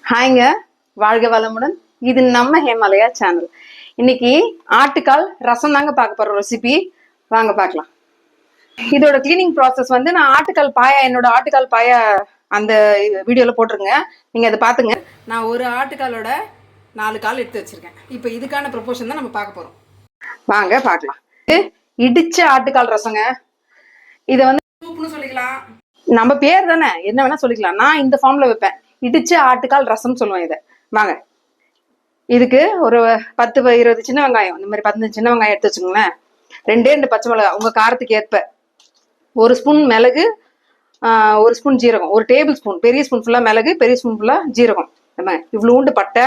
ஹாய்ங்க, வாழ்க வளமுடன். இது நம்ம ஹேமாலயா சேனல். இன்னைக்கு ஆட்டுக்கால் ரசம் தாங்க பார்க்க போறோம். ரெசிபி வாங்க பார்க்கலாம். இதோட கிளீனிங் ப்ராசஸ் வந்து நான் என்னோட ஆட்டுக்கால் பாயா அந்த வீடியோல போட்டிருங்க. நீங்க அதை பாத்துங்க. நான் ஒரு ஆட்டுக்காலோட 4 கால் எடுத்து வச்சிருக்கேன். இப்போ இதுக்கான ப்ரொபோர்ஷன் தான் நம்ம பார்க்க போறோம். வாங்க பார்க்கலாம். இடிச்ச ஆட்டுக்கால் ரசங்க. இதை வந்து சூப்புன்னு சொல்லிக்கலாம், நம்ம பேர் தானே, என்ன வேணா சொல்லிக்கலாம். நான் இந்த ஃபார்ம்ல வைப்பேன், இடிச்ச ஆட்டுக்கால் ரசம் சொல்லுவேன் இதை. வாங்க, இதுக்கு ஒரு 10-20 சின்ன வெங்காயம், இந்த மாதிரி 15 சின்ன வெங்காயம் எடுத்து வச்சுக்கோங்களேன். 2 பச்சை மிளகாய் உங்க காரத்துக்கு ஏற்ப, 1 ஸ்பூன் மிளகு, 1 ஸ்பூன் ஜீரகம், 1 டேபிள் ஸ்பூன், பெரிய ஸ்பூன் ஃபுல்லா மிளகு, பெரிய ஸ்பூன் ஃபுல்லா ஜீரகம், இவ்வளோண்டு பட்டை,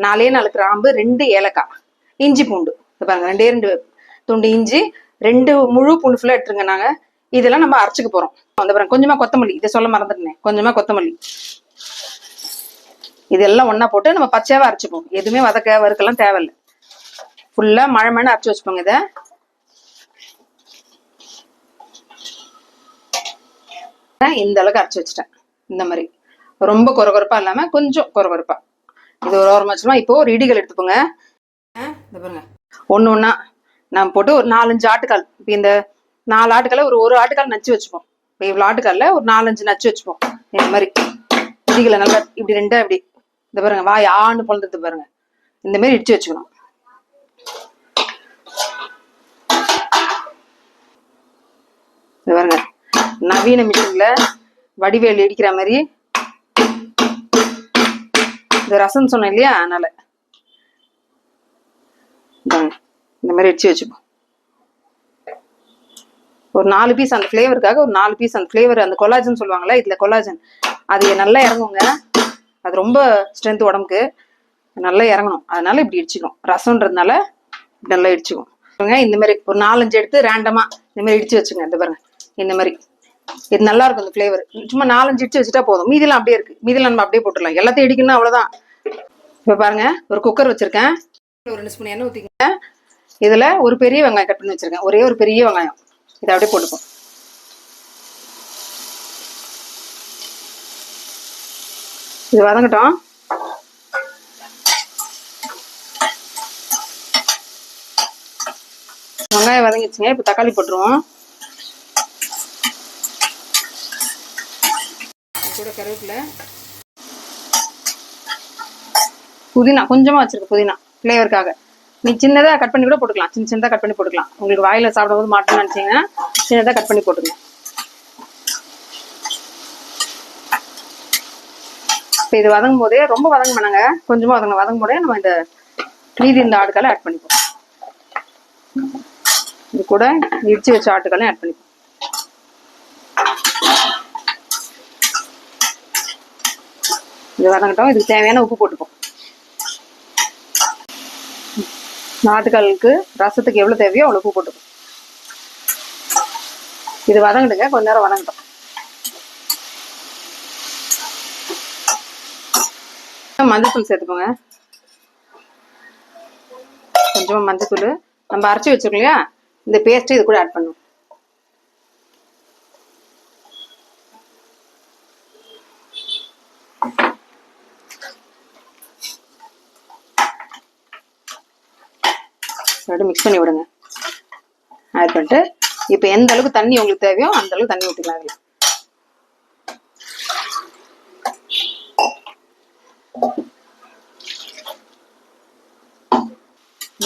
4 கிராம்பு, 2 ஏலக்காய், இஞ்சி பூண்டு பாருங்க, 2 துண்டு இஞ்சி, 2 முழு பூண்டு ஃபுல்லா எடுத்துருங்க. நாங்க இதெல்லாம் நம்ம அரைச்சிக்க போறோம். அந்த பாருங்க, கொஞ்சமா கொத்தமல்லி, இதை சொல்ல மறந்துட்டேன், கொஞ்சமா கொத்தமல்லி. இதெல்லாம் ஒன்னா போட்டு நம்ம பச்சையாவே அரைச்சிப்போம். எதுவுமே வறுக்கெல்லாம் தேவையில்லை. ஃபுல்லா மழை அரைச்சி வச்சுப்போங்க. இதை இந்த அளவுக்கு அரைச்சி வச்சுட்டேன். இந்த மாதிரி ரொம்ப கொரகொரப்பா இல்லாம கொஞ்சம் கொரகொரப்பா. இது ஒரு ஓரமா வச்சுக்கலாம். இப்போ ஒரு இடிகள் எடுத்துப்போங்க. இந்த பாருங்க, ஒண்ணா நம்ம போட்டு ஒரு 4-5 ஆட்டுக்கால். இப்போ இந்த 4 ஆட்டுக்கால ஒரு ஆட்டுக்கால் நச்சு வச்சுப்போம். இப்போ இவ்வளவு ஆட்டுக்கால்ல ஒரு 4-5 நச்சு வச்சுப்போம். இந்த மாதிரி இடிகளை நல்லா இப்படி 2 இப்படி, இந்த பாருங்க, வாய் ஆன்னு பொழுது பாருங்க, இந்த மாதிரி இடிச்சு வச்சுக்கணும். இந்த பாருங்க, நவீன மிஷின்ல வடிவேல் இடிக்கிற மாதிரி. இந்த ரசம் சொன்னேன் இல்லையா, அதனால இந்த மாதிரி இடிச்சு வச்சுப்போம். ஒரு 4 பீஸ் அந்த ஃபிளேவருக்காக, ஒரு 4 பீஸ் அந்த ஃபிளேவர், அந்த கொலாஜன் சொல்லுவாங்கல்ல, இதுல கொலாஜன் அது நல்லா இறங்குங்க. அது ரொம்ப ஸ்ட்ரென்த் உடம்புக்கு, நல்லா இறங்கணும். அதனால இப்படி இடிச்சுக்கும். ரசம்ன்றதுனால நல்லா இடிச்சுக்கும். இந்த மாதிரி ஒரு 4-5 எடுத்து ரேண்டமா இந்த மாதிரி இடிச்சு வச்சுங்க. இந்த பாருங்க, இந்த மாதிரி இது நல்லா இருக்கும். இந்த ஃபிளேவர் சும்மா 4-5 இடிச்சு வச்சுட்டா போதும். மீதெல்லாம் அப்படியே இருக்கு, மீதெல்லாம் நம்ம அப்படியே போட்டுடலாம். எல்லாத்தையும் இடிக்கணும், அவ்வளவுதான். இப்ப பாருங்க, ஒரு குக்கர் வச்சிருக்கேன். ஒரு 2 ஸ்பூன் எண்ணெய் ஊத்திக்கங்க. இதுல ஒரு பெரிய வெங்காயம் கட் பண்ணி வச்சிருக்கேன், ஒரே ஒரு பெரிய வெங்காயம். இதை அப்படியே போட்டுப்போம். இது வதங்கட்டும். வெங்காயம் வதங்கிச்சுங்க. இப்ப தக்காளி போட்டுருவோம். கூட கருவேப்பிலை, புதினா கொஞ்சமா வச்சிருக்க, புதினா ஃபிளேவருக்காக. நீ சின்னதா கட் பண்ணி கூட போட்டுக்கலாம், சின்னதா கட் பண்ணி போட்டுக்கலாம். உங்களுக்கு வாயில சாப்பிடும்போது மாட்டோம்னு நினைச்சீங்கன்னா சின்னதா கட் பண்ணி போட்டுங்க. இப்போ இது வதங்கும் போதே, ரொம்ப வதங்க வேணாங்க, கொஞ்சமா வதங்கும் போதே நம்ம இந்த மீதி இந்த ஆட்டுக்காலை ஆட் பண்ணிப்போம். இது கூட இடிச்சு வச்ச ஆட்டுக்காலையும் ஆட் பண்ணிப்போம். இது வதங்கட்டும். இதுக்கு தேவையான உப்பு போட்டுப்போம். ஆட்டுக்காலுக்கு ரசத்துக்கு எவ்வளவு தேவையோ அவ்வளவு உப்பு போட்டுப்போம். இது வதங்கிடுங்க, கொஞ்ச நேரம் வதங்கட்டும். மஞ்சத்தூள் சேர்த்துக்கோங்க. கொஞ்சமா மஞ்சத்தூள், நம்ம அரைச்சி வச்சிருக்கோம் இல்லையா, இந்த பேஸ்ட் இது கூட ஆட் பண்ணுவோம். மிக்ஸ் பண்ணி விடுங்க. ஆட் பண்ணிட்டு இப்போ எந்த அளவுக்கு தண்ணி உங்களுக்கு தேவையோ அந்த அளவுக்கு தண்ணி ஊற்றிக்கலாம்.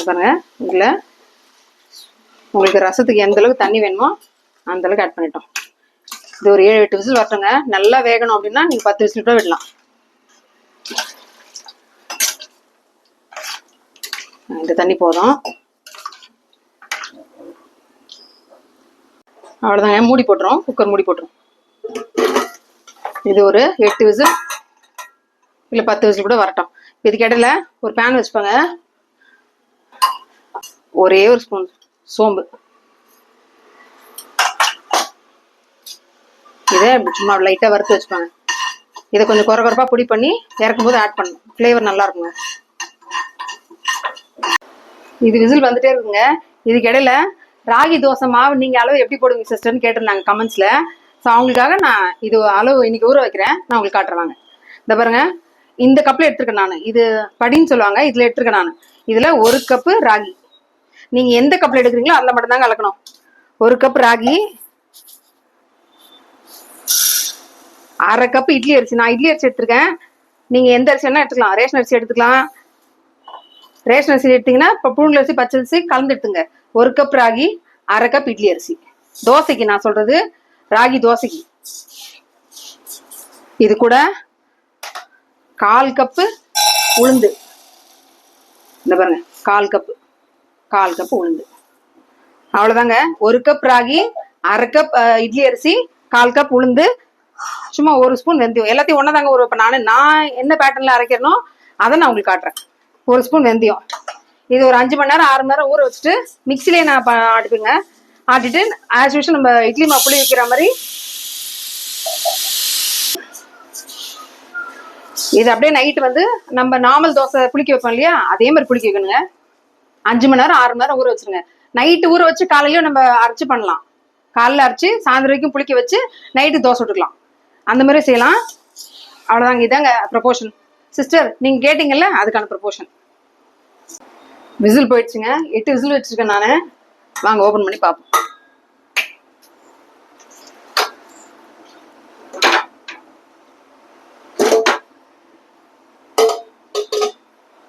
பாருங்க, இதுல உங்களுக்கு ரசத்துக்கு எந்த அளவுக்கு தண்ணி வேணுமோ அந்த அளவுக்கு ஆட் பண்ணிட்டோம். இது ஒரு 7-8 விசில் வரட்டுங்க. நல்லா வேகணும் அப்படின்னா நீங்க 10 விசில் கூட விடலாம். இந்த தண்ணி போதும். அவ்வளவுதாங்க, மூடி போட்டுரும். குக்கர் மூடி போட்டுரும். இது ஒரு 8 விசில் இல்ல 10 விசில் கூட வரட்டும். இதுக்கு இடையில ஒரு பேன் வச்சுப்பாங்க. ஒரே ஒரு ஸ்பூன் சோம்பு, இதை சும்மா லைட்டா வறுத்து வச்சுப்பாங்க. இதை கொஞ்சம் கொரகொரப்பா பொடி பண்ணி இறக்கும் போது ஆட் பண்ணணும். ஃபிளேவர் நல்லா இருக்குங்க. இது விசில் வந்துட்டே இருக்குங்க. இதுக்கு இடையில ராகி தோசை மாவு நீங்க அளவு எப்படி போடுவீங்க சிஸ்டர்னு கேட்டிருந்தாங்க கமெண்ட்ஸ்ல. ஸோ அவங்களுக்காக நான் இது அளவு இன்னைக்கு ஊற வைக்கிறேன். நான் உங்களுக்கு காட்டுறேன். இந்த பாருங்க, இந்த கப்ல எடுத்துருக்கேன் நான். இது படின்னு சொல்லுவாங்க, இதுல எடுத்துருக்கேன் நான். இதுல 1 கப்பு ராகி. நீங்க எந்த கப்ல எடுக்கிறீங்களோ அதுல மட்டும் தாங்க அளக்கணும். 1 கப் ராகி, 1/2 கப் இட்லி அரிசி. நான் இட்லி அரிசி எடுத்திருக்கேன். நீங்க எந்த அரிசி வேணா எடுத்துக்கலாம். ரேஷன் அரிசி எடுத்துக்கலாம். ரேஷன் அரிசி எடுத்தீங்கன்னா இப்போ புழுங்கல் அரிசி, பச்சரிசி கலந்து எடுத்துங்க. 1 கப் ராகி, 1/2 கப் இட்லி அரிசி. தோசைக்கு நான் சொல்றது, ராகி தோசைக்கு. இது கூட 1/4 கப்பு உளுந்து. இந்த பாருங்க, 1/4 கப்பு உளுந்து. அவ்வளவுதாங்க. 1 கப் ராகி, 1/2 கப் இட்லி அரிசி, 1/4 கப் உளுந்து, சும்மா 1 ஸ்பூன் வெந்தயம். எல்லாத்தையும் ஒன்னதாங்க ஊற. நான் என்ன பேட்டர்ன்ல அரைக்கிறனோ அதை நான் உங்களுக்கு காட்டுறேன். 1 ஸ்பூன் வெந்தயம். இது ஒரு 5 மணி நேரம் 6 மணி நேரம் ஊற வச்சுட்டு மிக்சிலேயே நான் ஆட்டிப்பேங்க. ஆட்டிட்டு ஆஸ் யூஷுவல் நம்ம இட்லி மாவு புளி வைக்கிற மாதிரி இது அப்படியே நைட்டு வந்து நம்ம நார்மல் தோசை புளிக்க வைப்போம் இல்லையா, அதே மாதிரி புளிக்க வைக்கணுங்க. 5 மணி நேரம் 6 மணி நேரம் ஊற வச்சிருங்க. நைட்டு ஊற வச்சு காலையிலயும் நம்ம அரைச்சு பண்ணலாம். காலைல அரைச்சு சாயந்தரம் வரைக்கும் புளிக்க வச்சு நைட்டு தோசை விட்டுக்கலாம். அந்த மாதிரி செய்யலாம். அவ்வளோதாங்க. இதாங்க ப்ரொபோர்ஷன். சிஸ்டர் நீங்க கேட்டீங்கல்ல, அதுக்கான ப்ரொபோர்ஷன். விசில் போயிடுச்சுங்க. 8 விசில் வச்சிருக்கேன் நானு. வாங்க ஓபன் பண்ணி பார்ப்போம்.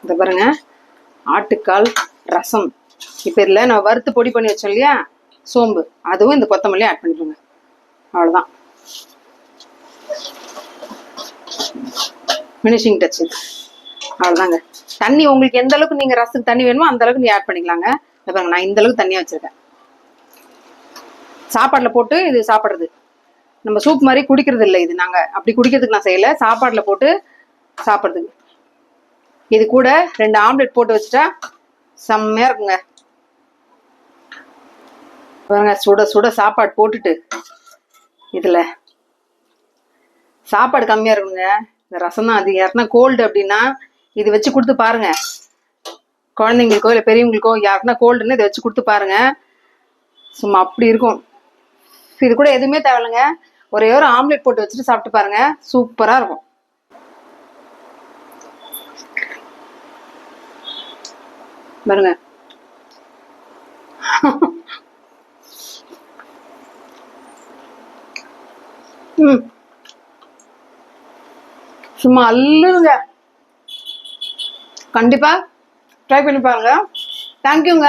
இந்த பாருங்க, ஆட்டுக்கால் ரசம். இப்ப இதுல நான் வறுத்து பொடி பண்ணி வச்சோம் இல்லையா சோம்பு, அதுவும் இந்த கொத்தமல்லி ஆட் பண்ணிக்கோங்க. அவ்வளவுதான், ஃபினிஷிங் டச். அவ்வளவுதாங்க. தண்ணி உங்களுக்கு எந்த அளவுக்கு நீங்க ரசத்துக்கு தண்ணி வேணுமோ அந்த அளவுக்கு நீங்க ஆட் பண்ணிக்கலாங்க. பாருங்க, நான் இந்த அளவுக்கு தண்ணியா வச்சிருக்கேன். சாப்பாடுல போட்டு இது சாப்பிடுறது. நம்ம சூப் மாதிரி குடிக்கிறது இல்லை. இது நாங்க அப்படி குடிக்கிறதுக்கு நான் செய்யல, சாப்பாடுல போட்டு சாப்பிடுறதுக்கு. இது கூட 2 ஆம்லெட் போட்டு வச்சுட்டா செம்மையா இருக்குங்க. பாருங்க, சுட சுட சாப்பாடு போட்டுட்டு இதுல சாப்பாடு கம்மியா இருக்குங்க. இந்த ரசம் தான் அதிகம். யாருன்னா கோல்டு அப்படின்னா இது வச்சு கொடுத்து பாருங்க. குழந்தைங்களுக்கோ இல்லை பெரியவங்களுக்கோ யாருன்னா கோல்டுன்னு இதை வச்சு கொடுத்து பாருங்க. சும்மா அப்படி இருக்கும். இது கூட எதுவுமே தேவையில்லைங்க. ஒரே ஒரு ஆம்லெட் போட்டு வச்சுட்டு சாப்பிட்டு பாருங்க, சூப்பரா இருக்கும். பாருங்க, சும்மா அல்லுங்க. கண்டிப்பா ட்ரை பண்ணி பாருங்க. தேங்க்யூங்க.